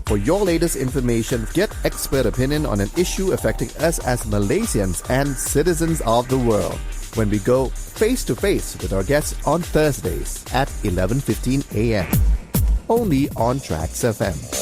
For your latest information, get expert opinion on an issue affecting us as Malaysians and citizens of the world. When we go face-to-face with our guests on Thursdays at 11:15 a.m. Only on TRAXXfm.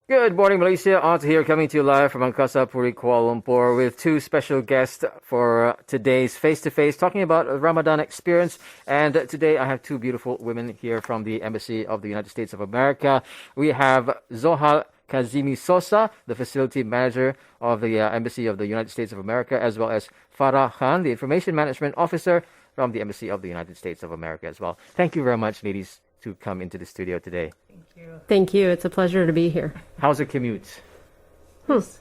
Good morning, Malaysia. Otto here, coming to you live from Angkasa Puri, Kuala Lumpur, with two special guests for today's face-to-face, talking about a Ramadan experience. And today I have two beautiful women here from the Embassy of the United States of America. We have Zohal Kazimi-Sosa, the facility manager of the Embassy of the United States of America, as well as Farah, the information management officer from the Embassy of the United States of America as well. Thank you very much, ladies, to come into the studio today. Thank you. It's a pleasure to be here. How's the commute? It was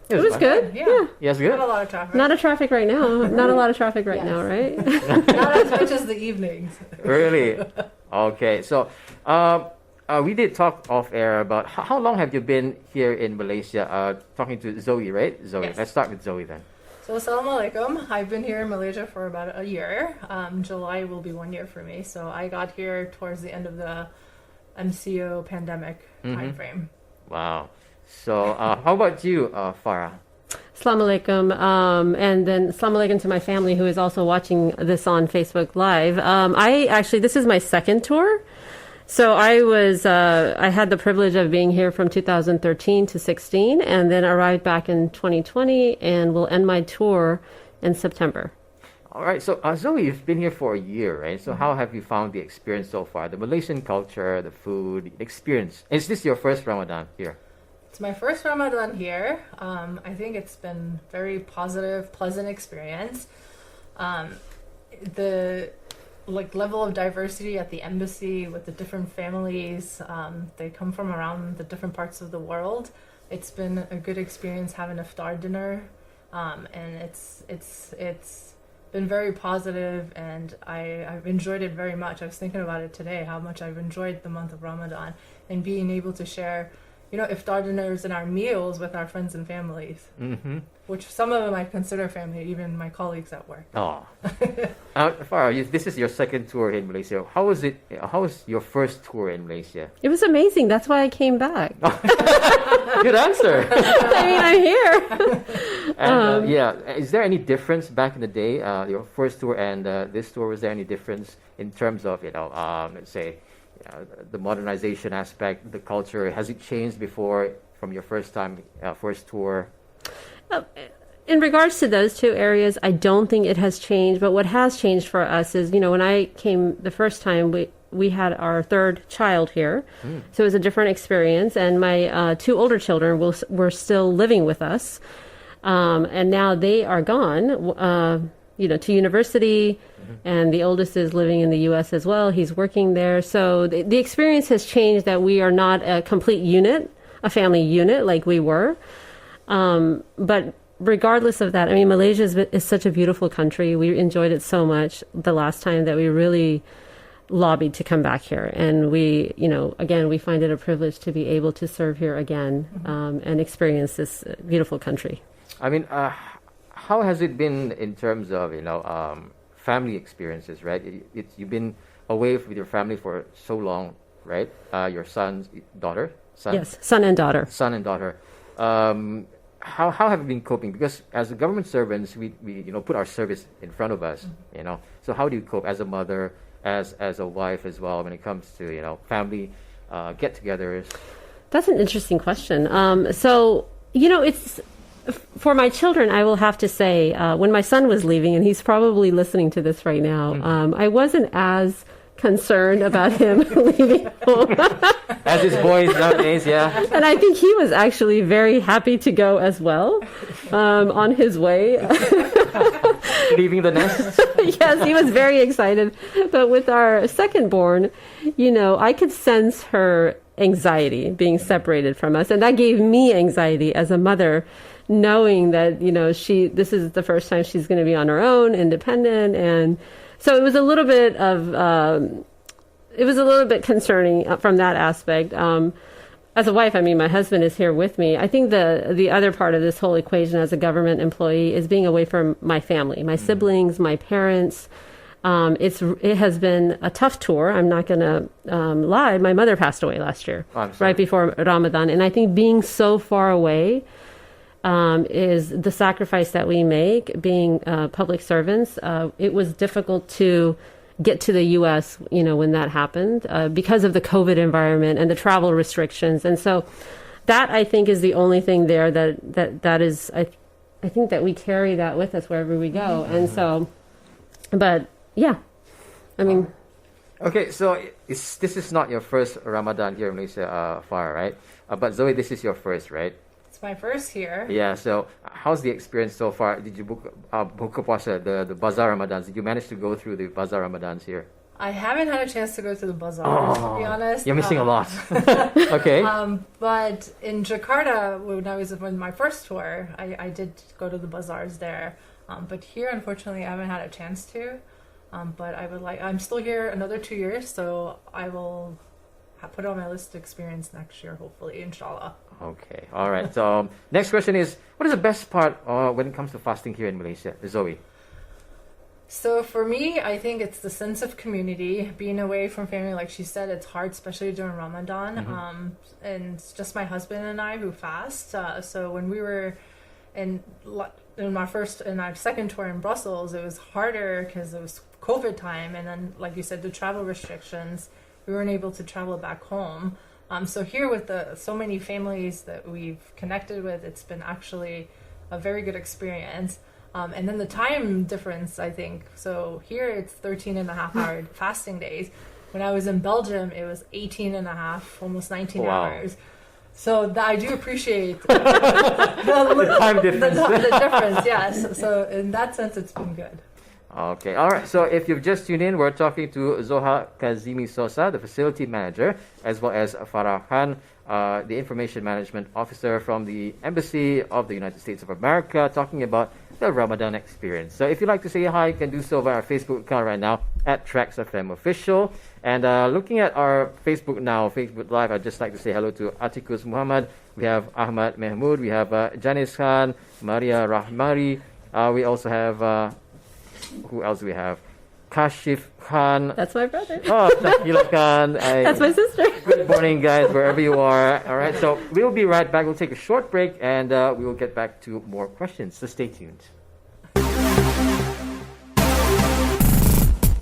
good. Yeah. Yes, good. Not a lot of traffic. Not a traffic right now. Not a lot of traffic right now, right? Not as much as the evenings. Really? Okay. So, we did talk off air about how long have you been here in Malaysia? Talking to Zoe, right? Zoe. Yes. Let's start with Zoe then. So, Assalamualaikum. I've been here in Malaysia for about a year. July will be 1 year for me. So, I got here towards the end of the MCO pandemic timeframe. Wow. So, how about you, Farah? Assalamu alaikum. And then assalamu alaikum to my family who is also watching this on Facebook Live. This is my second tour. So I had the privilege of being here from 2013 to 16 and then arrived back in 2020 and will end my tour in September. All right. So, Zoe, you've been here for a year, right? So, how have you found the experience so far? The Malaysian culture, the food, the experience. Is this your first Ramadan here? It's my first Ramadan here. I think it's been very positive, pleasant experience. The level of diversity at the embassy with the different families, they come from around the different parts of the world. It's been a good experience having a iftar dinner, and it's been very positive, and I've enjoyed it very much. I was thinking about it today, how much I've enjoyed the month of Ramadan and being able to share, iftar dinners and our meals with our friends and families, which some of them I consider family, even my colleagues at work. Oh. Farah, this is your second tour in Malaysia. How was it? How was your first tour in Malaysia? It was amazing. That's why I came back. Good answer. I mean, I'm here. And, is there any difference back in the day, your first tour and this tour? Was there any difference in terms of, let's say, the modernization aspect, the culture? Has it changed before from your first tour? In regards to those two areas, I don't think it has changed. But what has changed for us is, when I came the first time, we had our third child here. So it was a different experience. And my two older children were still living with us. And now they are gone, to university. And the oldest is living in the U.S. as well. He's working there. So the experience has changed, that we are not a complete unit, a family unit like we were. But regardless of that, I mean, Malaysia is such a beautiful country. We enjoyed it so much the last time that we really lobbied to come back here. And we, again, we find it a privilege to be able to serve here again, and experience this beautiful country. I mean, how has it been in terms of, family experiences, right? You've been away with your family for so long, right? Your son? Yes, son and daughter. Son and daughter. How have you been coping? Because as government servants, we put our service in front of us, So how do you cope as a mother, as a wife as well, when it comes to, family get-togethers? That's an interesting question. It's for my children, I will have to say, when my son was leaving, and he's probably listening to this right now, I wasn't as concerned about him leaving home. As his boys nowadays, yeah. And I think he was actually very happy to go as well, on his way. Leaving the nest? Yes, he was very excited. But with our second born, I could sense her anxiety being separated from us. And that gave me anxiety as a mother, knowing that, this is the first time she's going to be on her own, independent. And so it was a little bit concerning from that aspect. As a wife, I mean, my husband is here with me. I think the other part of this whole equation as a government employee is being away from my family, my siblings, my parents. It has been a tough tour. I'm not going to lie. My mother passed away last year, right before Ramadan, and I think being so far away is the sacrifice that we make. Being public servants, it was difficult to get to the U.S. When that happened because of the COVID environment and the travel restrictions, and so that I think is the only thing there that is. I think that we carry that with us wherever we go, and so, but. Yeah, I mean. Okay, so this is not your first Ramadan here in Malaysia, Farah, right? But Zoe, this is your first, right? It's my first here. Yeah. So how's the experience so far? Did you book puasa, the Bazaar Ramadans? Did you manage to go through the Bazaar Ramadans here? I haven't had a chance to go to the bazaar, to be honest. You're missing a lot. Okay. But in Jakarta, when I was on my first tour, I did go to the bazaars there. But here, unfortunately, I haven't had a chance to. But I'm still here another 2 years, so I will put it on my list to experience next year, hopefully, inshallah. Okay, all right. So next question is, what is the best part when it comes to fasting here in Malaysia? Zoe? So for me, I think it's the sense of community, being away from family. Like she said, it's hard, especially during Ramadan. And it's just my husband and I who fast. So when we were in our second tour in Brussels, it was harder because it was COVID time, and then, like you said, the travel restrictions, we weren't able to travel back home. So here with so many families that we've connected with, it's been actually a very good experience. And then the time difference, I think. So here it's 13 and a half hour fasting days. When I was in Belgium, it was 18 and a half, almost 19 hours. So I do appreciate the time difference. The difference, yes. So in that sense, it's been good. Okay, all right. So if you've just tuned in, we're talking to Zohal Kazimi-Sosa, the facility manager, as well as Farah Khan, the information management officer from the Embassy of the United States of America, talking about the Ramadan experience. So if you'd like to say hi, you can do so via our Facebook account right now at TRAXXfm Official. And looking at our Facebook now, Facebook Live, I'd just like to say hello to Atikus Muhammad. We have Ahmad Mahmoud. We have Janice Khan, Maria Rahmari. We also have... who else do we have? Kashif Khan. That's my brother. Oh, Shakila Khan. That's my sister. Good morning, guys, wherever you are. All right, so we'll be right back. We'll take a short break, and we will get back to more questions. So stay tuned.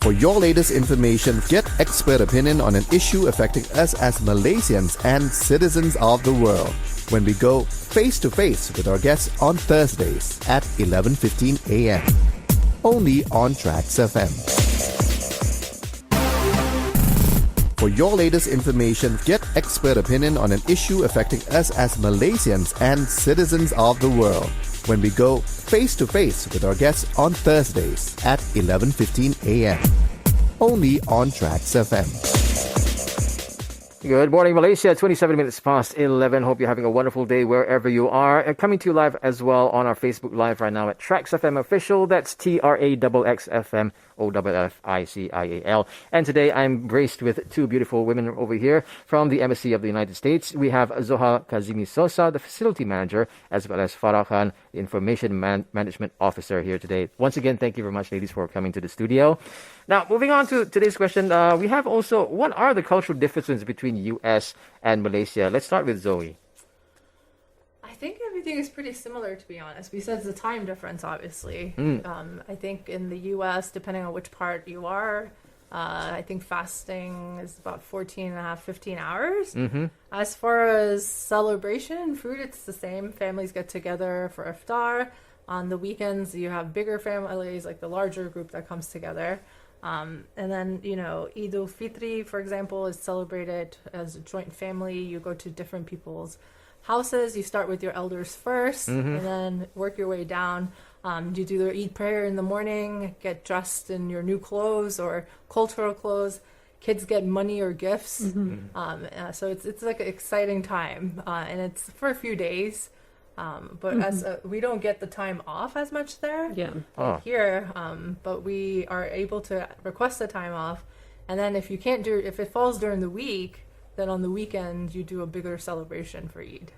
For your latest information, get expert opinion on an issue affecting us as Malaysians and citizens of the world when we go face-to-face with our guests on Thursdays at 11:15 a.m. Only on TRAXXfm. For your latest information, get expert opinion on an issue affecting us as Malaysians and citizens of the world when we go face-to-face with our guests on Thursdays at 11:15 a.m. Only on TRAXXfm. Good morning, Malaysia. 27 minutes past 11. Hope you're having a wonderful day wherever you are. And coming to you live as well on our Facebook Live right now at TRAXXfm Official. That's TRAXXfm OFFICIAL. And today I'm graced with two beautiful women over here from the Embassy of the United States. We have Zohal Kazimi-Sosa, the facility manager, as well as Farah Khan, the information management officer here today. Once again, thank you very much, ladies, for coming to the studio. Now, moving on to today's question, we have also, what are the cultural differences between U.S. and Malaysia? Let's start with Zoe. I think everything is pretty similar, to be honest, besides the time difference, obviously. I think in the U.S., depending on which part you are, I think fasting is about 14 and a half, 15 hours. As far as celebration, food, it's the same. Families get together for iftar. On the weekends, you have bigger families, like the larger group that comes together. And then, Eid al-Fitri, for example, is celebrated as a joint family. You go to different people's houses. You start with your elders first, and then work your way down. You do the Eid prayer in the morning, get dressed in your new clothes or cultural clothes. Kids get money or gifts. So it's like an exciting time, and it's for a few days. But as we don't get the time off as much there here, but we are able to request the time off. And then if it falls during the week, then on the weekend you do a bigger celebration for Eid.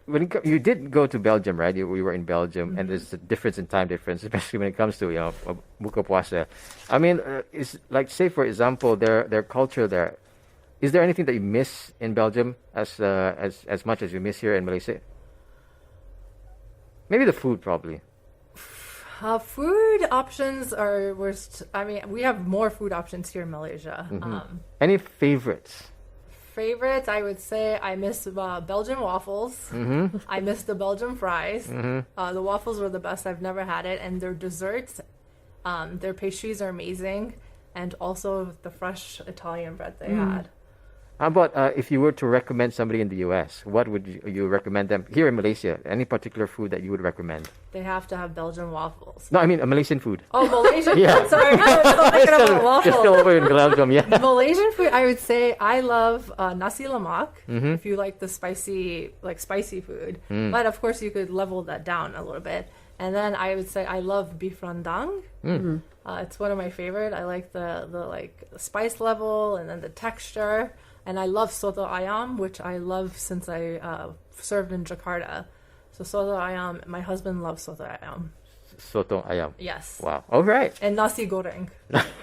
you did go to Belgium, right? We were in Belgium, and there's a difference in time difference, especially when it comes to buka puasa. I mean, is like say for example, their culture there. Is there anything that you miss in Belgium as much as you miss here in Malaysia? Maybe the food, probably. Food options are worst. I mean, we have more food options here in Malaysia. Any favorites? Favorites, I would say I miss Belgian waffles. I miss the Belgian fries. The waffles were the best. I've never had it. And their desserts, their pastries are amazing. And also the fresh Italian bread they had. How about if you were to recommend somebody in the U.S., what would you recommend them? Here in Malaysia, any particular food that you would recommend? They have to have Belgian waffles. No, I mean Malaysian food. Oh, Malaysian Yeah. food. Sorry, I was still thinking about waffles. You're still over in Belgium, yeah. Malaysian food, I would say I love nasi lemak. If you like the spicy food, but of course you could level that down a little bit. And then I would say I love beef rendang. It's one of my favorite. I like the spice level and then the texture. And I love soto ayam, which I love since I served in Jakarta. So soto ayam, my husband loves soto ayam. Soto ayam. Yes. Wow. All right. And nasi goreng.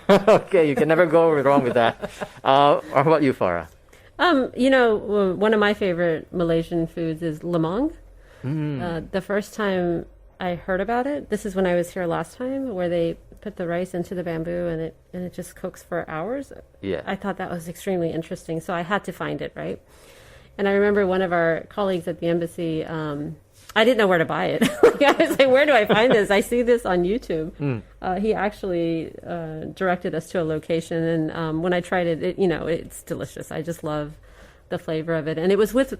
Okay, you can never go wrong with that. How about you, Farah? One of my favorite Malaysian foods is lemang. The first time I heard about it, this is when I was here last time, where they put the rice into the bamboo and it just cooks for hours. Yeah. I thought that was extremely interesting, so I had to find it, right? And I remember one of our colleagues at the embassy, I didn't know where to buy it. I was like, where do I find this? I see this on YouTube. He actually directed us to a location, and when I tried it, it's delicious. I just love the flavor of it. And it was with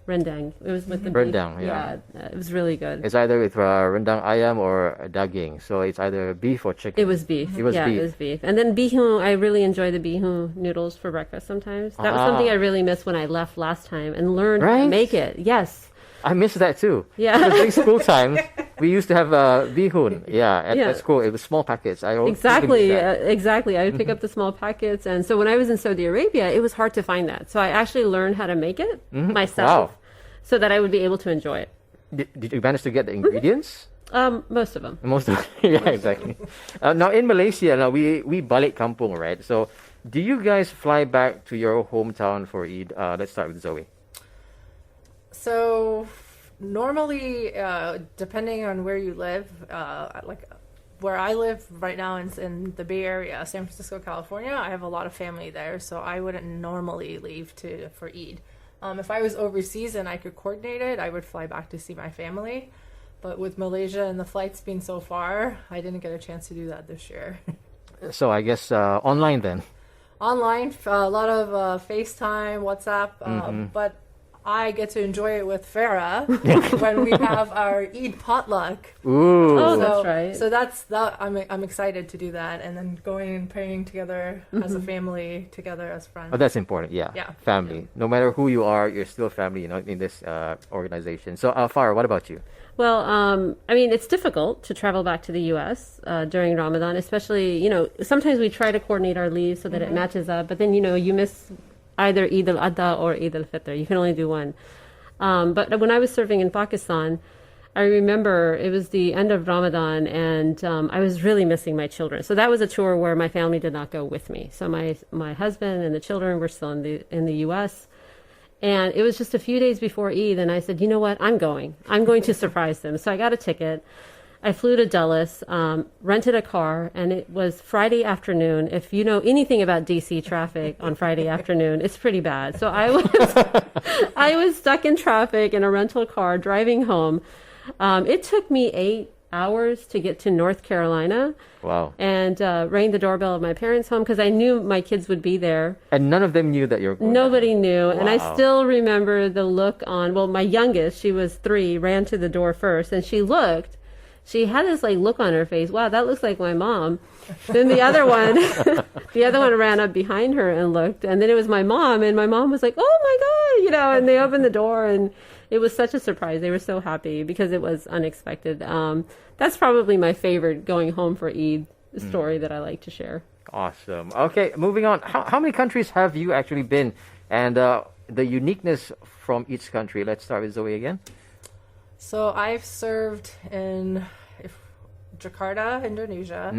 rendang. It was with the rendang, beef. yeah. It was really good. It's either with rendang ayam or daging. So it's either beef or chicken. It was beef. It was beef. It was beef. And then bihun, I really enjoy the bihun noodles for breakfast sometimes. That was something I really missed when I left last time and learned how to make it. Yes. I miss that too. Yeah. Because during school time, we used to have bihun. Yeah, at school. It was small packets. Exactly. I would pick up the small packets. And so when I was in Saudi Arabia, it was hard to find that. So I actually learned how to make it myself so that I would be able to enjoy it. Did you manage to get the ingredients? Most of them. Most of them. Yeah, exactly. Now in Malaysia, we balik kampung, right? So do you guys fly back to your hometown for Eid? Let's start with Zoe. So normally, depending on where you live, like where I live right now in the Bay Area, San Francisco, California, I have a lot of family there, so I wouldn't normally leave for Eid. If I was overseas and I could coordinate it, I would fly back to see my family. But with Malaysia and the flights being so far, I didn't get a chance to do that this year. So I guess online then. Online, a lot of FaceTime, WhatsApp, but I get to enjoy it with Farah when we have our Eid potluck. Ooh. Oh, that's right. So that's that. I'm excited to do that, and then going and praying together as a family, together as friends. Oh, that's important. Yeah. Family. Yeah. No matter who you are, you're still family. In this organization. So, Farah, what about you? Well, I mean, it's difficult to travel back to the U.S. During Ramadan, especially, sometimes we try to coordinate our leave so that it matches up, but then, you miss either Eid al-Adha or Eid al-Fitr. You can only do one. But when I was serving in Pakistan, I remember it was the end of Ramadan, and I was really missing my children. So that was a tour where my family did not go with me. So my husband and the children were still in the U.S., and it was just a few days before Eid, and I said, you know what, I'm going to surprise them. So I got a ticket. I flew to Dulles, rented a car, and it was Friday afternoon. If you know anything about DC traffic on Friday afternoon, it's pretty bad. So I was stuck in traffic in a rental car driving home. It took me 8 hours to get to North Carolina. Wow. And rang the doorbell of my parents' home because I knew my kids would be there. And none of them knew that you were going. Nobody knew. Wow. And I still remember the look on, my youngest, she was 3, ran to the door first, and she looked. She had this look on her face. Wow, that looks like my mom. Then the other one ran up behind her and looked, and then it was my mom, and my mom was like, "Oh my God," and they opened the door, and it was such a surprise. They were so happy because it was unexpected. That's probably my favorite going home for Eid story that I like to share. Awesome. Okay, moving on. How many countries have you actually been, and the uniqueness from each country. Let's start with Zoe again. So I've served in Jakarta, Indonesia,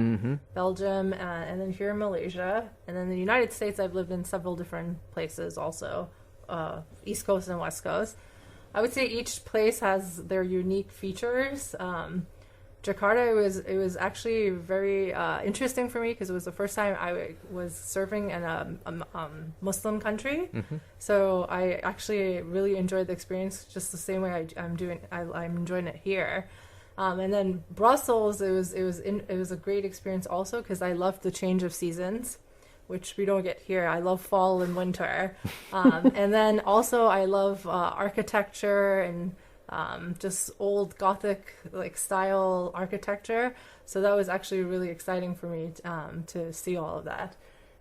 Belgium, and then here in Malaysia. And then in the United States, I've lived in several different places also, East Coast and West Coast. I would say each place has their unique features. Jakarta, it was actually very interesting for me because it was the first time I was serving in a Muslim country. So I actually really enjoyed the experience just the same way I'm enjoying it here. And then Brussels, it was a great experience also because I loved the change of seasons, which we don't get here. I love fall and winter. And then also I love architecture and just old Gothic style architecture. So that was actually really exciting for me to see all of that.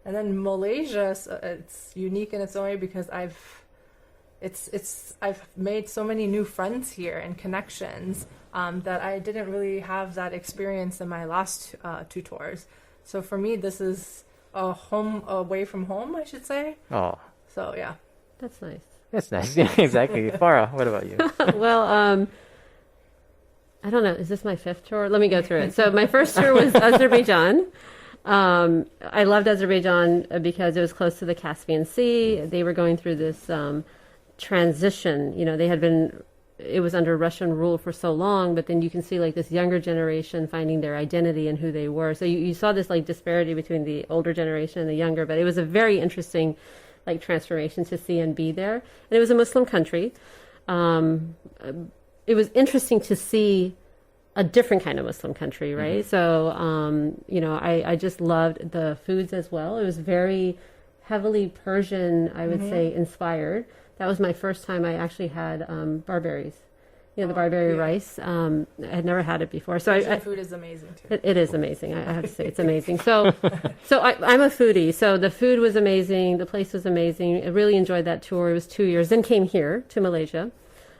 And then Malaysia, it's unique in its own way because I've made so many new friends here and connections that I didn't really have that experience in my last 2 tours. So for me, this is a home away from home, I should say. Oh, So yeah. That's nice. that's nice. Yeah, exactly. Farah, what about you? Well, I don't know. Is this my 5th tour? Let me go through it. So my first tour was Azerbaijan. I loved Azerbaijan because it was close to the Caspian Sea. They were going through this transition. It was under Russian rule for so long, but then you can see this younger generation finding their identity and who they were. So you saw this disparity between the older generation and the younger, but it was a very interesting transformation to see and be there. And it was a Muslim country. It was interesting to see a different kind of Muslim country, right? So, I just loved the foods as well. It was very heavily Persian, I would say, inspired. That was my first time I actually had barberries. The barberry rice. I had never had it before. So Persian food is amazing too. It is amazing. I have to say it's amazing. So I'm a foodie. So the food was amazing. The place was amazing. I really enjoyed that tour. It was 2 years. Then came here to Malaysia.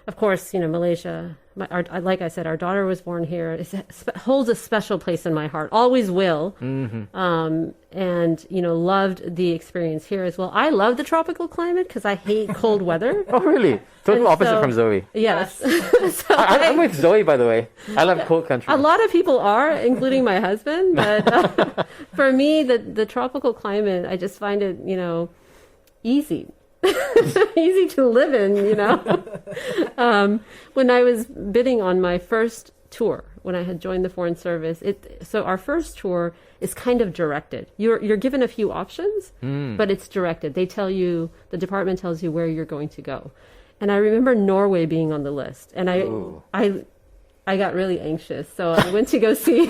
Of course, Malaysia, like I said, our daughter was born here. It holds a special place in my heart. Always will. And, loved the experience here as well. I love the tropical climate because I hate cold weather. Oh, really? Total opposite from Zoe. Yes. I'm with Zoe, by the way. I love cold country. A lot of people are, including my husband. But for me, the tropical climate, I just find it, easy. Easy to live in, When I was bidding on my first tour, when I had joined the Foreign Service, so our first tour is kind of directed. You're given a few options, but it's directed. The department tells you where you're going to go. And I remember Norway being on the list, and I got really anxious, so I went to go see.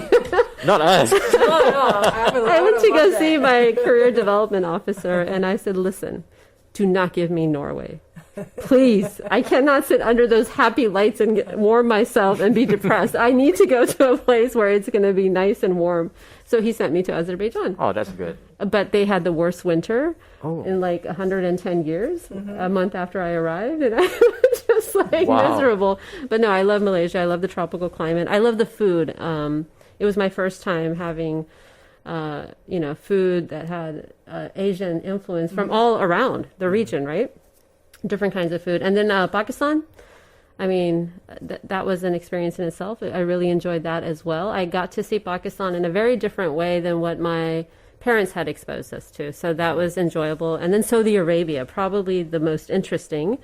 Not us. I went to go see my career development officer, and I said, "Listen, do not give me Norway. Please, I cannot sit under those happy lights and warm myself and be depressed. I need to go to a place where it's going to be nice and warm." So he sent me to Azerbaijan. Oh, that's good. But they had the worst winter in 110 years, a month after I arrived. And I was just miserable. But no, I love Malaysia. I love the tropical climate. I love the food. It was my first time having food that had Asian influence from all around the region, right? Different kinds of food. And then Pakistan, that was an experience in itself. I really enjoyed that as well. I got to see Pakistan in a very different way than what my parents had exposed us to. So that was enjoyable. And then Saudi Arabia, probably the most interesting,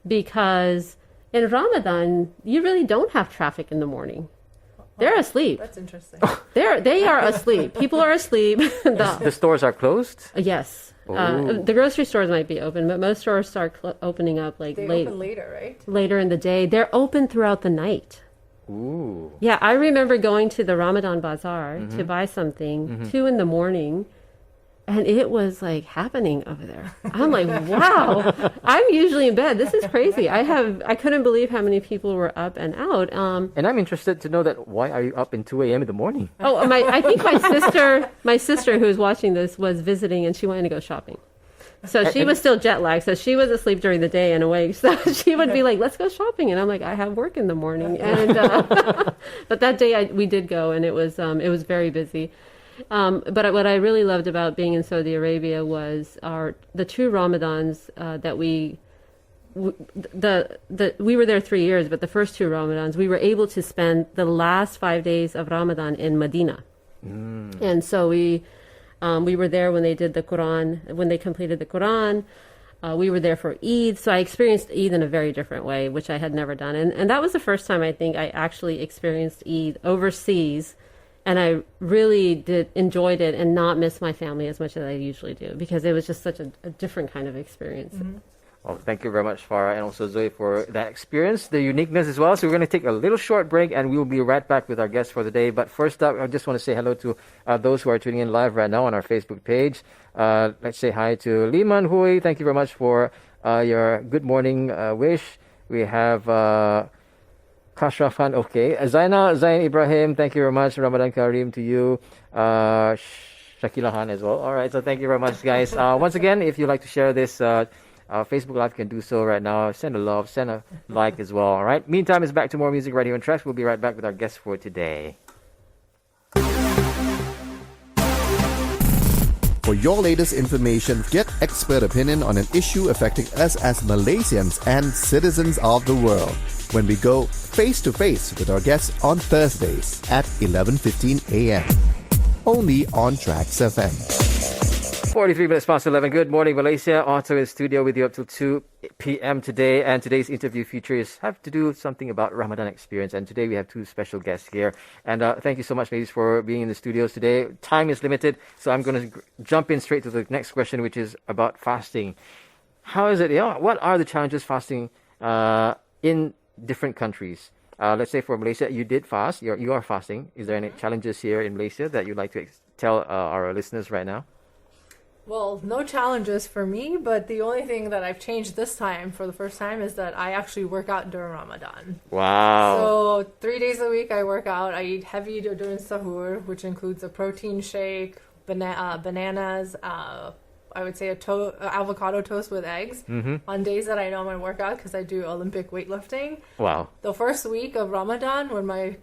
because in Ramadan, you really don't have traffic in the morning. They're asleep. That's interesting. They are asleep. People are asleep. The stores are closed? Yes. The grocery stores might be open, but most stores start opening up they late. open later, right? Later in the day. They're open throughout the night. Ooh. Yeah, I remember going to the Ramadan Bazaar to buy something, 2 a.m, and it was happening over there. I'm like, wow. I'm usually in bed. This is crazy. I couldn't believe how many people were up and out. And I'm interested to know that why are you up in 2 a.m. in the morning? Oh, I think my sister who's watching this was visiting and she wanted to go shopping. So she was still jet lagged. So she was asleep during the day and awake. So she would be like, "Let's go shopping." And I'm like, "I have work in the morning." And but that day we did go, and it was very busy. But what I really loved about being in Saudi Arabia was the 2 Ramadans that we we were there 3 years, but the first 2 Ramadans, we were able to spend the last 5 days of Ramadan in Medina. And so we were there when they did the Quran, when they completed the Quran. We were there for Eid. So I experienced Eid in a very different way, which I had never done. And that was the first time I think I actually experienced Eid overseas. And I really enjoyed it and not miss my family as much as I usually do, because it was just such a different kind of experience. Well, thank you very much, Farah, and also Zoe, for that experience, the uniqueness as well. So we're going to take a little short break, and we'll be right back with our guests for the day. But first up, I just want to say hello to those who are tuning in live right now on our Facebook page. Let's say hi to Liman Hui. Thank you very much for your good morning wish. We have Kashraf Khan, okay. Zain Ibrahim, thank you very much. Ramadan Kareem to you. Shakila Khan as well. All right, so thank you very much, guys. Once again, if you'd like to share this Facebook Live, can do so right now. Send a love, send a like as well. All right. Meantime, it's back to more music right here on TRAXX. We'll be right back with our guests for today. For your latest information, get expert opinion on an issue affecting us as Malaysians and citizens of the world when we go face to face with our guests on Thursdays at 11:15 a.m. Only on TRAXXfm. 43 minutes past 11. Good morning, Malaysia. Otto in studio with you up till 2 p.m. today. And today's interview features have to do with something about Ramadan experience. And today we have 2 special guests here. And thank you so much, ladies, for being in the studios today. Time is limited, so I'm going to jump in straight to the next question, which is about fasting. How is it? What are the challenges fasting in different countries? Let's say for Malaysia, you did fast. You are fasting. Is there any challenges here in Malaysia that you'd like to tell our listeners right now? Well, no challenges for me, but the only thing that I've changed this time for the first time is that I actually work out during Ramadan. Wow. So 3 days a week I work out. I eat heavy during sahur, which includes a protein shake, bananas, I would say avocado toast with eggs on days that I know I'm going to work out because I do Olympic weightlifting. Wow. The first week of Ramadan, when my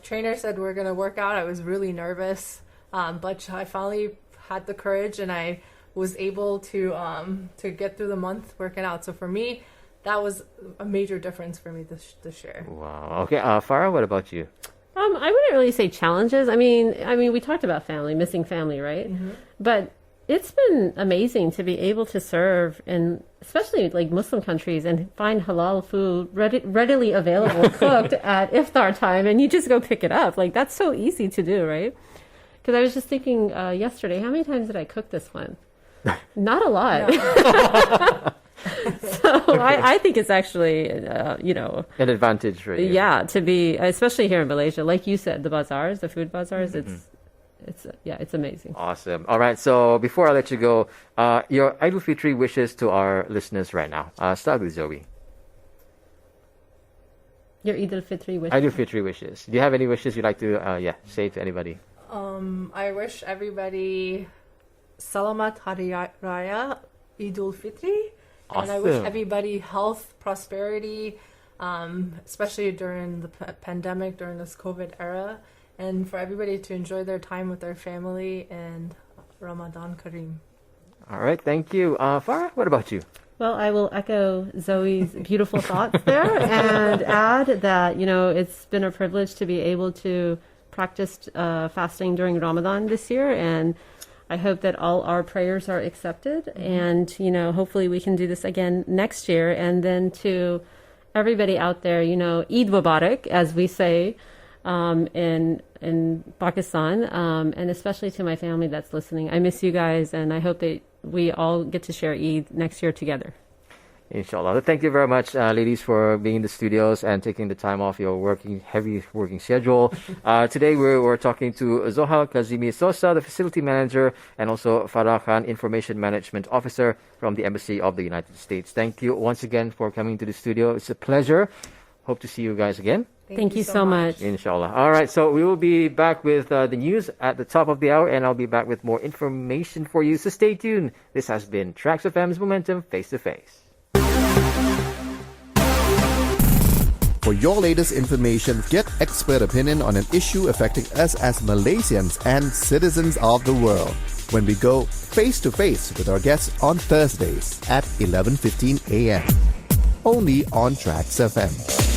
trainer said we're going to work out, I was really nervous, but I finally had the courage and I was able to get through the month working out. So for me, that was a major difference for me this year. Wow. Okay, Farah, what about you? I wouldn't really say challenges. I mean, we talked about family, missing family, right? But it's been amazing to be able to serve in, especially like Muslim countries, and find halal food readily available, cooked at iftar time, and you just go pick it up. Like, that's so easy to do, right? Because I was just thinking yesterday, how many times did I cook this one? Not a lot. No. So I think it's actually, an advantage for you. Yeah, to be, especially here in Malaysia, like you said, the bazaars, the food bazaars, it's amazing. Awesome. All right. So before I let you go, your Idul Fitri wishes to our listeners right now. Start with Zoe. Your Idul Fitri wishes. Idul Fitri wishes. Do you have any wishes you'd like to say to anybody? I wish everybody Salamat Hari Raya Idul Fitri. Awesome. And I wish everybody health, prosperity, especially during the pandemic, during this COVID era, and for everybody to enjoy their time with their family and Ramadan Kareem. All right, thank you. Farah, what about you? Well, I will echo Zoe's beautiful thoughts there and add that, it's been a privilege to be able to practice fasting during Ramadan this year, and I hope that all our prayers are accepted, and, hopefully we can do this again next year. And then to everybody out there, Eid Mubarak, as we say in Pakistan, and especially to my family that's listening. I miss you guys, and I hope that we all get to share Eid next year together. Inshallah. Thank you very much, ladies, for being in the studios and taking the time off your heavy working schedule. Today we're talking to Zohal Kazimi-Sosa, the facility manager, and also Farah Khan, information management officer from the Embassy of the United States. Thank you once again for coming to the studio. It's a pleasure. Hope to see you guys again. Thank you so much. Inshallah. All right, so we will be back with the news at the top of the hour, and I'll be back with more information for you. So stay tuned. This has been TRAXXfm's Momentum Face to Face. For your latest information, get expert opinion on an issue affecting us as Malaysians and citizens of the world when we go face to face with our guests on Thursdays at 11:15 a.m. only on TRAXXfm.